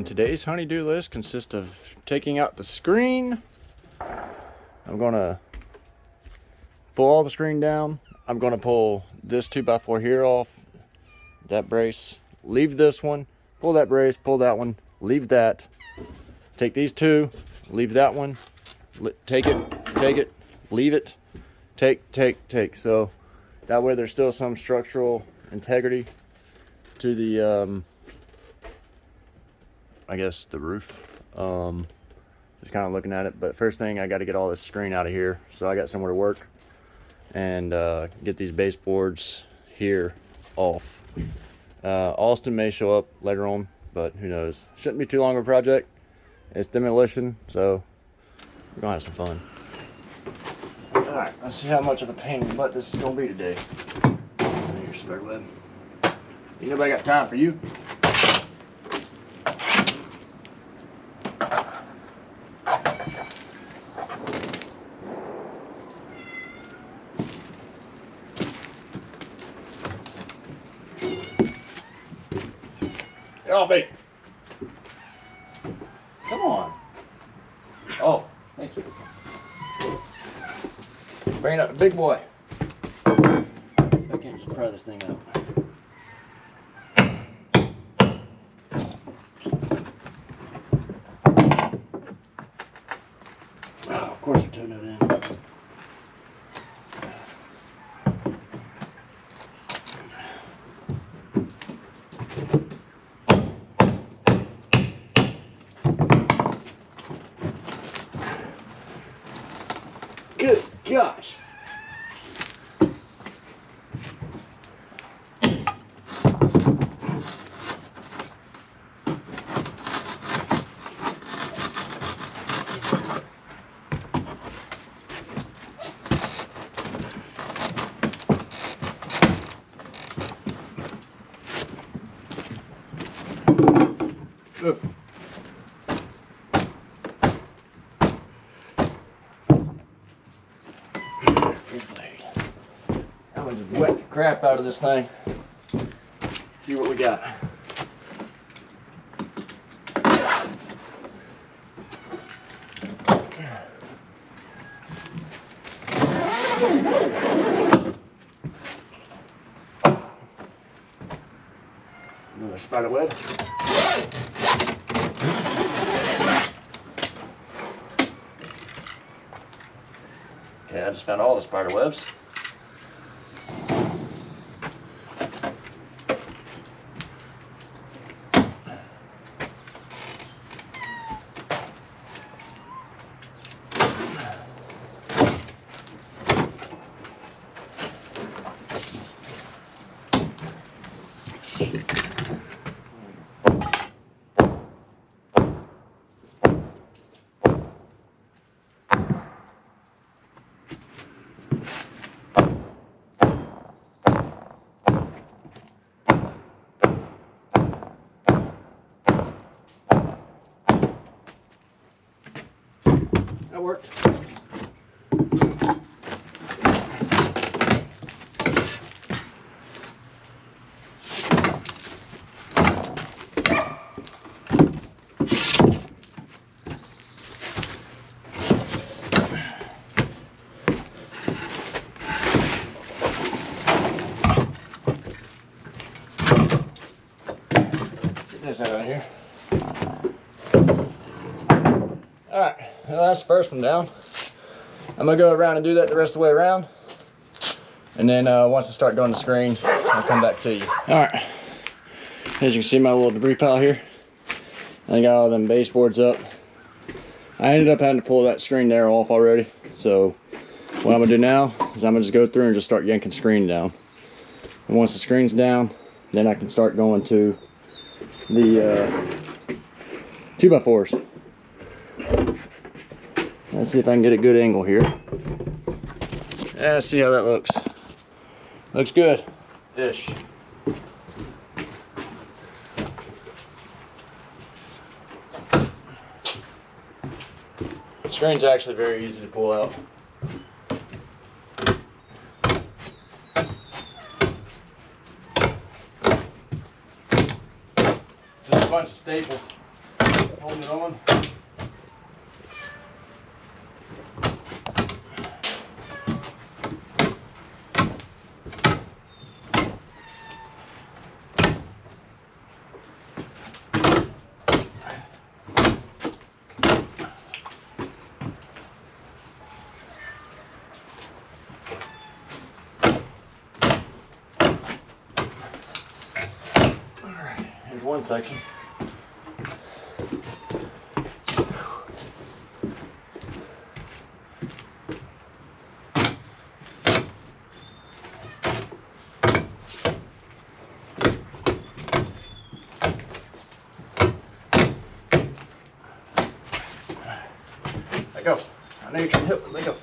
And today's honey-do list consists of taking out the screen. I'm gonna pull all the screen down. I'm gonna pull this 2x4 here off, that brace, leave this one, pull that brace, pull that one, leave that, take these two, leave that one, take it, leave it, take. So that way there's still some structural integrity to the I guess the roof. Just kind of looking at it, but first thing, I got to get all this screen out of here so I got somewhere to work and get these baseboards here off. Austin may show up later on, but who knows. Shouldn't be too long of a project. It's demolition, so we're gonna have some fun. All right, let's see how much of a pain in the butt this is gonna be today. Your spider web. Ain't nobody got time for you. Oh, babe. Come on. Oh, thank you. Bringing up the big boy. I can't just pry this thing out. Oh, of course, I turned it in. Good gosh. Ugh. I'm gonna just wet the crap out of this thing. See what we got. Another spider web. Okay, I just found all the spider webs. That worked. Get this out of here. Alright, well, that's the first one down. I'm gonna go around and do that the rest of the way around. And then once I start doing the screen, I'll come back to you. Alright, as you can see my little debris pile here. I got all them baseboards up. I ended up having to pull that screen there off already. So what I'm gonna do now is I'm gonna just go through and just start yanking screen down. And once the screen's down, then I can start going to the 2x4s. Let's see if I can get a good angle here. Yeah, let's see how that looks. Looks good. Ish. The screen's actually very easy to pull out. Just a bunch of staples. holding it on. Here's one section. Let go. I know you're trying to help, but let go.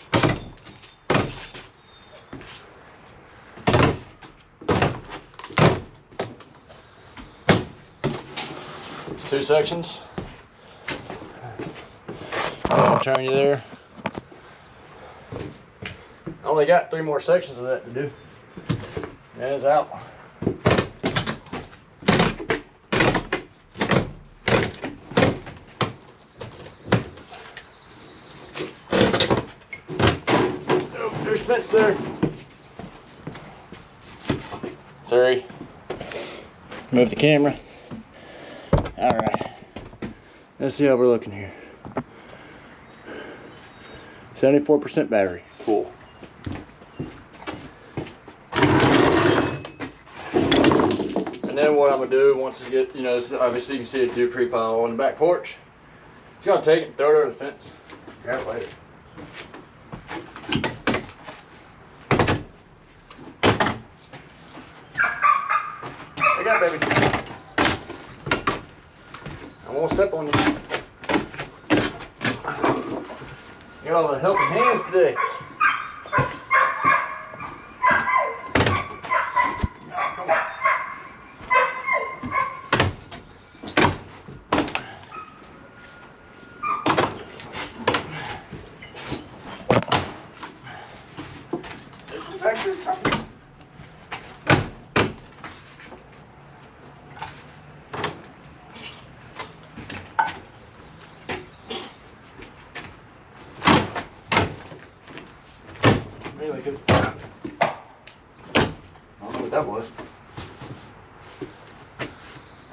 It's 2 sections. I'll turn you there. I only got 3 more sections of that to do. And it's out. Oh, there's fence there. 3. Move the camera. All right, let's see how we're looking here. 74% battery, cool. And then what I'm gonna do once you get, this is, obviously you can see a debris pile on the back porch. Just gonna take it and throw it over the fence. Grab it later. I got it, baby. I won't step on you. Got all the helping hands today. Oh, come on. This is factory truck. Really good. I don't know what that was.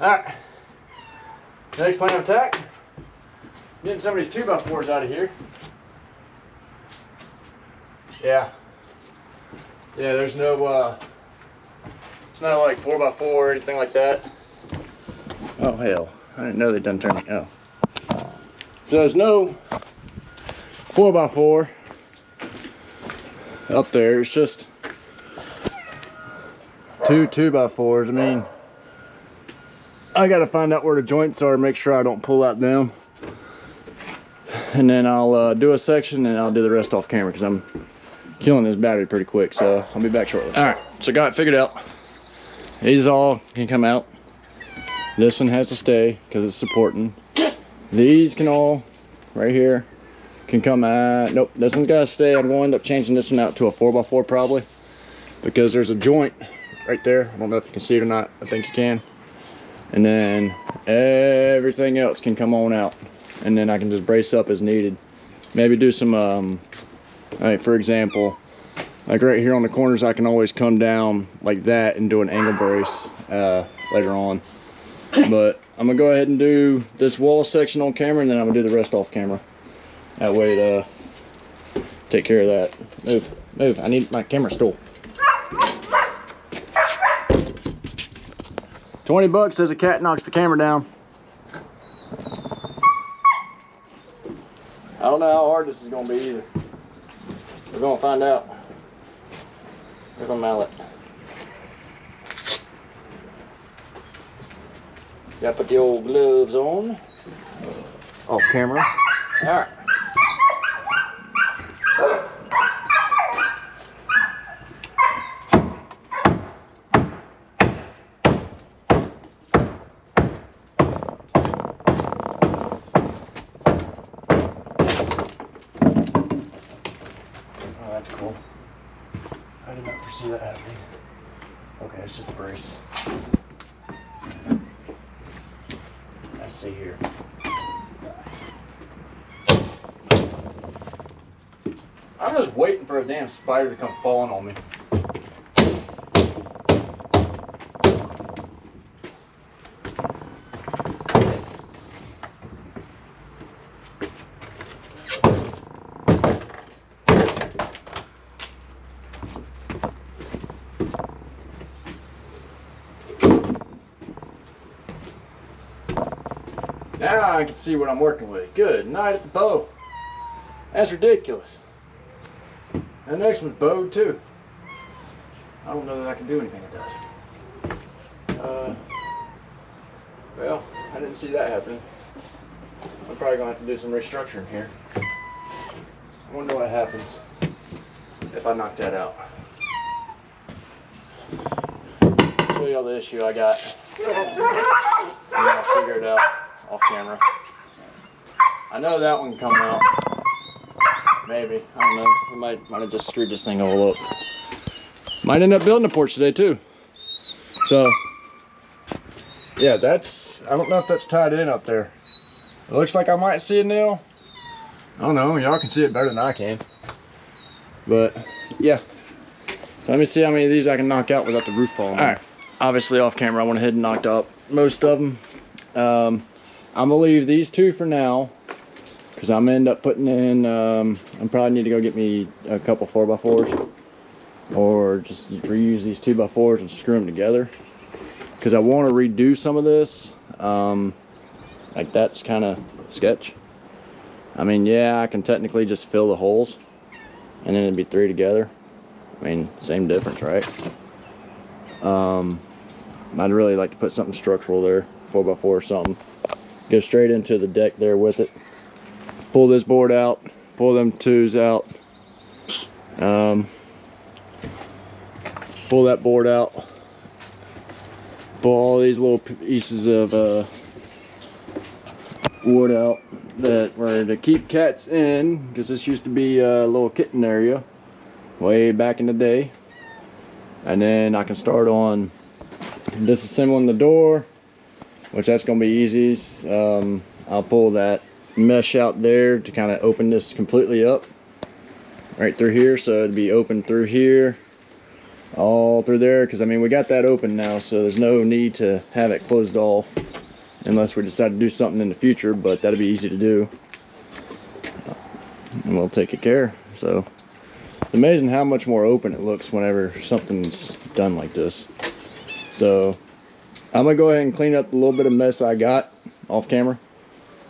Alright. Next plan of attack. Getting some of these 2x4s out of here. Yeah. Yeah, there's no it's not like 4x4 or anything like that. Oh hell. I didn't know they done turning. Oh. So there's no 4x4 up there. It's just 2 2x4s. I mean, I gotta find out where the joints are, make sure I don't pull out them, and then I'll do a section and I'll do the rest off camera because I'm killing this battery pretty quick. So I'll be back shortly. All right, so got it figured out. These all can come out. This one has to stay because it's supporting. These can all right here can come out. Nope, this one's gotta stay. I'm gonna end up changing this one out to a 4x4 probably, because there's a joint right there. I don't know if you can see it or not. I think you can. And then everything else can come on out, and then I can just brace up as needed. Maybe do some like for example, like right here on the corners, I can always come down like that and do an angle brace later on. But I'm gonna go ahead and do this wall section on camera, and then I'm gonna do the rest off camera. That way to take care of that. Move, move, I need my camera stool. 20 bucks says a cat knocks the camera down. I don't know how hard this is gonna be either. We're gonna find out. Here's my mallet. Gotta put the old gloves on. Off camera. All right. Oh, that's cool. I did not foresee that happening. Okay, it's just a brace. I see here. I'm just waiting for a damn spider to come falling on me. Now I can see what I'm working with. Good night at the bow. That's ridiculous. That next one's bowed too. I don't know that I can do anything with that. Well, I didn't see that happening. I'm probably gonna have to do some restructuring here. I wonder what happens if I knock that out. Show you all the issue I got. I'll figure it out off camera. I know that one coming out. Maybe. I don't know. I might have just screwed this thing all up. Might end up building a porch today too. So yeah, that's, I don't know if that's tied in up there. It looks like I might see a nail. I don't know, y'all can see it better than I can. But yeah. So let me see how many of these I can knock out without the roof falling. Alright. Obviously off camera I went ahead and knocked out most of them. I'm gonna leave these two for now, because I'm gonna end up putting in, I probably need to go get me a couple 4x4s, or just reuse these 2x4s and screw them together, because I want to redo some of this. Like that's kind of sketch. I mean, yeah, I can technically just fill the holes and then it'd be 3 together. I mean, same difference, right? I'd really like to put something structural there, 4x4 or something. Go straight into the deck there with it. Pull this board out, pull them twos out, pull that board out, pull all these little pieces of wood out that were to keep cats in, because this used to be a little kitten area way back in the day. And then I can start on disassembling the door, which that's gonna be easy. I'll pull that mesh out there to kind of open this completely up right through here, so it'd be open through here, all through there, because I mean we got that open now, so there's no need to have it closed off unless we decide to do something in the future, but that'd be easy to do and we'll take good care. So it's amazing how much more open it looks whenever something's done like this. So I'm gonna go ahead and clean up the little bit of mess I got off camera,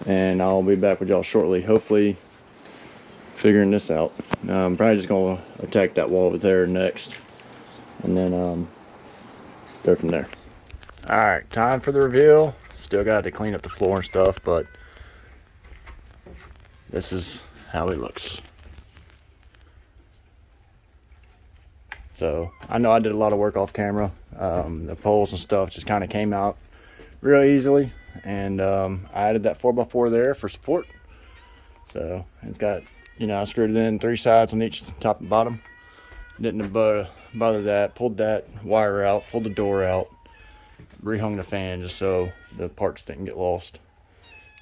and I'll be back with y'all shortly, hopefully figuring this out. I'm probably just gonna attack that wall over there next, and then go from there. All right, time for the reveal. Still got to clean up the floor and stuff, but this is how it looks. So I know I did a lot of work off camera. The poles and stuff just kind of came out real easily, and I added that 4x4 there for support. So it's got, you know, I screwed it in 3 sides on each top and bottom. Didn't bother that. Pulled that wire out, pulled the door out, rehung the fan just so the parts didn't get lost,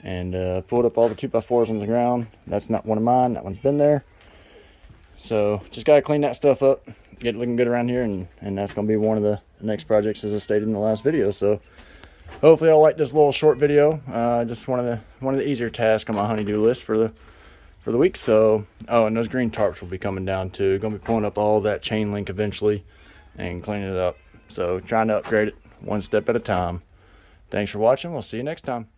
and pulled up all the 2x4s on the ground. That's not one of mine, that one's been there. So just gotta clean that stuff up, get it looking good around here, and that's gonna be one of the next projects, as I stated in the last video. So hopefully y'all like this little short video. Just one of the easier tasks on my honey-do list for the week. So and those green tarps will be coming down too. Gonna be pulling up all that chain link eventually and cleaning it up. So trying to upgrade it one step at a time. Thanks for watching. We'll see you next time.